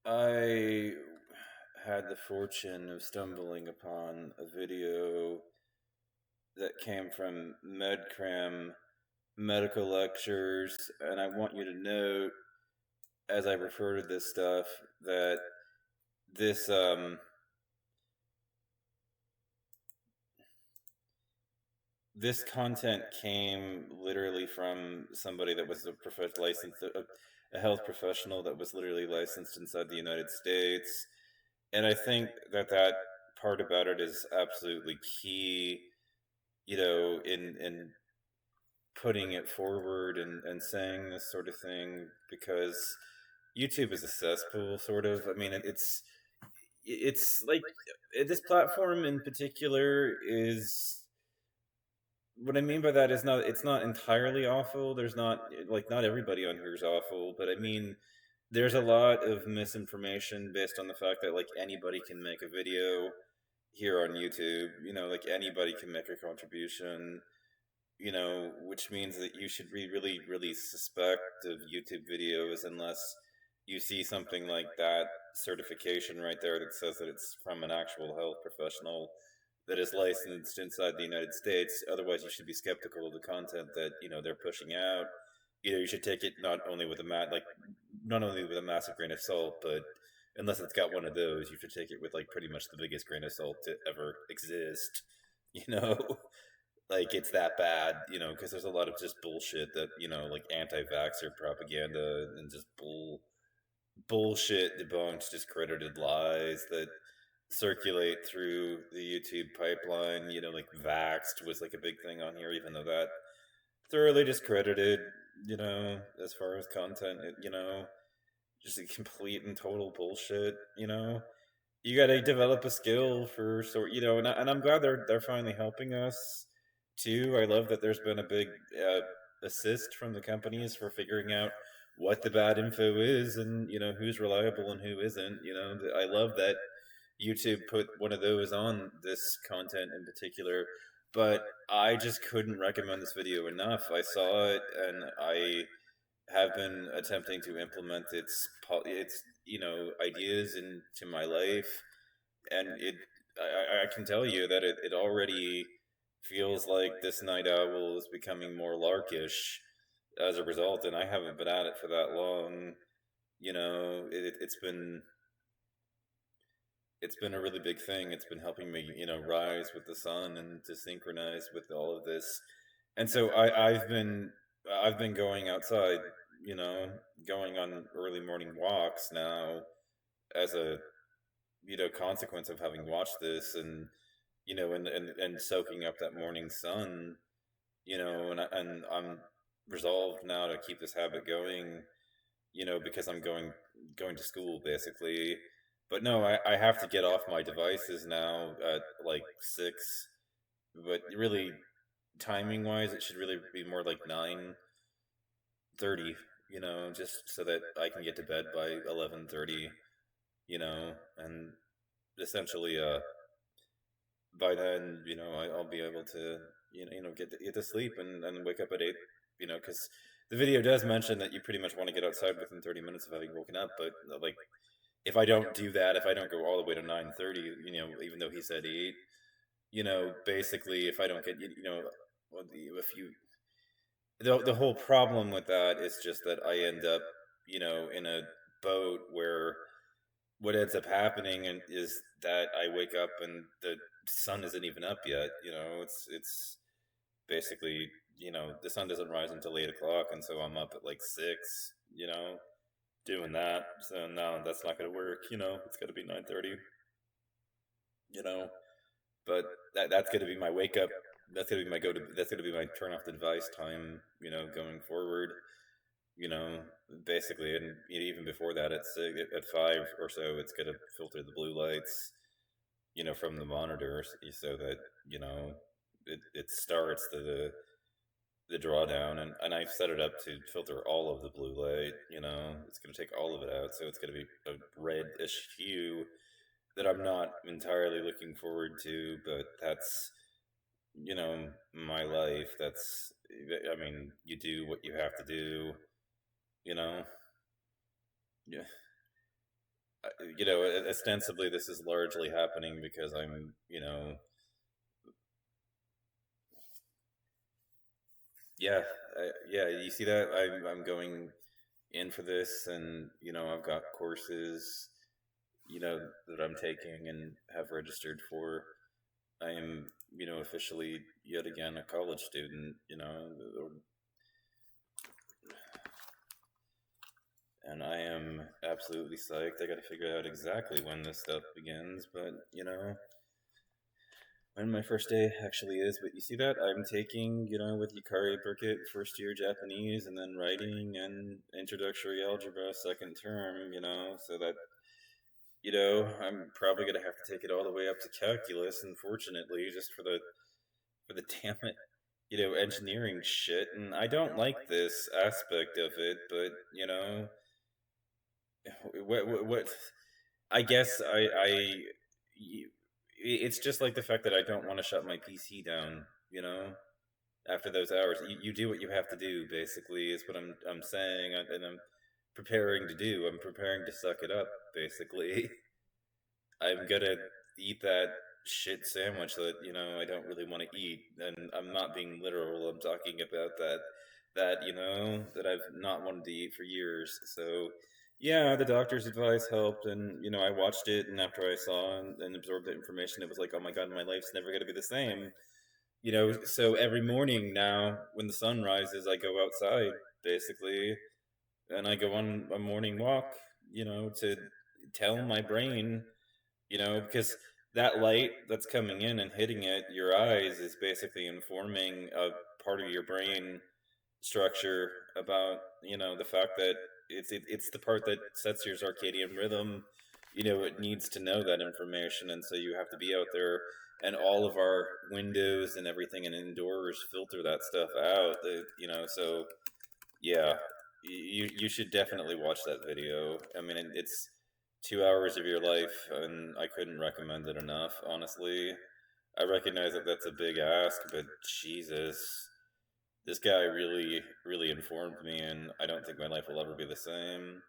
I had the fortune of stumbling upon a video that came from MedCram medical lectures, and I want you to note, as I refer to this stuff, that this this content came literally from somebody that was a health professional that was literally licensed inside the United States. And I think that part about it is absolutely key, in putting it forward and saying this sort of thing, because YouTube is a cesspool, sort of. I mean, it's like this platform in particular is what I mean by that is it's not entirely awful. There's not like not everybody on here is awful, but I mean there's a lot of misinformation based on the fact that like anybody can make a video here on YouTube, like anybody can make a contribution, which means that you should be really, really suspect of YouTube videos unless you see something like that certification right there that says that it's from an actual health professional that is licensed inside the United States. Otherwise, you should be skeptical of the content that they're pushing out. You should take it not only with a massive grain of salt, but unless it's got one of those, you should take it with like pretty much the biggest grain of salt to ever exist. You know, like it's that bad. Because there's a lot of just bullshit that like anti-vaxxer propaganda and just bullshit debunked, discredited lies that circulate through the YouTube pipeline. Like Vaxxed was like a big thing on here, even though that thoroughly discredited, as far as content, just a complete and total bullshit, You got to develop a skill for and I'm glad they're finally helping us too. I love that there's been a big assist from the companies for figuring out what the bad info is and who's reliable and who isn't. I love that YouTube put one of those on this content in particular, but I just couldn't recommend this video enough. I saw it and I have been attempting to implement its ideas into my life, and I can tell you that it already feels like this night owl is becoming more larkish as a result, and I haven't been at it for that long. It's been a really big thing. It's been helping me, rise with the sun and to synchronize with all of this. And so I've been going outside, you know, going on early morning walks now as a consequence of having watched this, and and soaking up that morning sun, and I'm resolved now to keep this habit going, because I'm going to school basically. But no, I have to get off my devices now at like 6. But really, timing wise, it should really be more like 9:30. Just so that I can get to bed by 11:30. And essentially, by then, I'll be able to, get to sleep and wake up at 8. Because the video does mention that you pretty much want to get outside within 30 minutes of having woken up. But like, if I don't do that, if I don't go all the way to 9:30, even though he said 8, basically, if I don't get, well, if you, the whole problem with that is just that I end up, in a boat where what ends up happening is that I wake up and the sun isn't even up yet. It's basically, the sun doesn't rise until 8 o'clock, and so I'm up at like 6. Doing that. So no, that's not going to work. It's got to be 9:30. You know, but that's going to be my wake up. That's going to be my go to. That's going to be my turn off the device time. Going forward. You know, basically, and even before that, at 5 or so, it's going to filter the blue lights. From the monitor, so that it starts the drawdown, and I've set it up to filter all of the blue light. It's going to take all of it out, so it's going to be a reddish hue that I'm not entirely looking forward to, but that's my life. I mean, you do what you have to do. you know yeah ostensibly this is largely happening because yeah, yeah. You see that I'm going in for this, and I've got courses, that I'm taking and have registered for. I am, officially yet again a college student, and I am absolutely psyched. I got to figure out exactly when this stuff begins, but when my first day actually is. But you see that I'm taking, with Yukari Burkett, first year Japanese, and then writing and introductory algebra second term, so that I'm probably gonna have to take it all the way up to calculus, unfortunately, just for the damn it, engineering shit. And I don't like this aspect of it, but what I guess it's just like the fact that I don't want to shut my PC down, after those hours. You do what you have to do, basically, is what I'm saying, and I'm preparing to do. I'm preparing to suck it up, basically. I'm gonna eat that shit sandwich that I don't really want to eat, and I'm not being literal. I'm talking about that that I've not wanted to eat for years. So yeah, the doctor's advice helped, and I watched it, and after I saw and absorbed the information, it was like, oh my god, my life's never gonna be the same. So every morning now, when the sun rises, I go outside basically, and I go on a morning walk, to tell my brain, because that light that's coming in and hitting your eyes is basically informing a part of your brain structure about, the fact that it's the part that sets your circadian rhythm. It needs to know that information, and so you have to be out there, and all of our windows and everything and indoors filter that stuff out. So yeah, you should definitely watch that video. I mean, it's 2 hours of your life, and I couldn't recommend it enough. Honestly, I recognize that that's a big ask, but Jesus, this guy really, really informed me, and I don't think my life will ever be the same.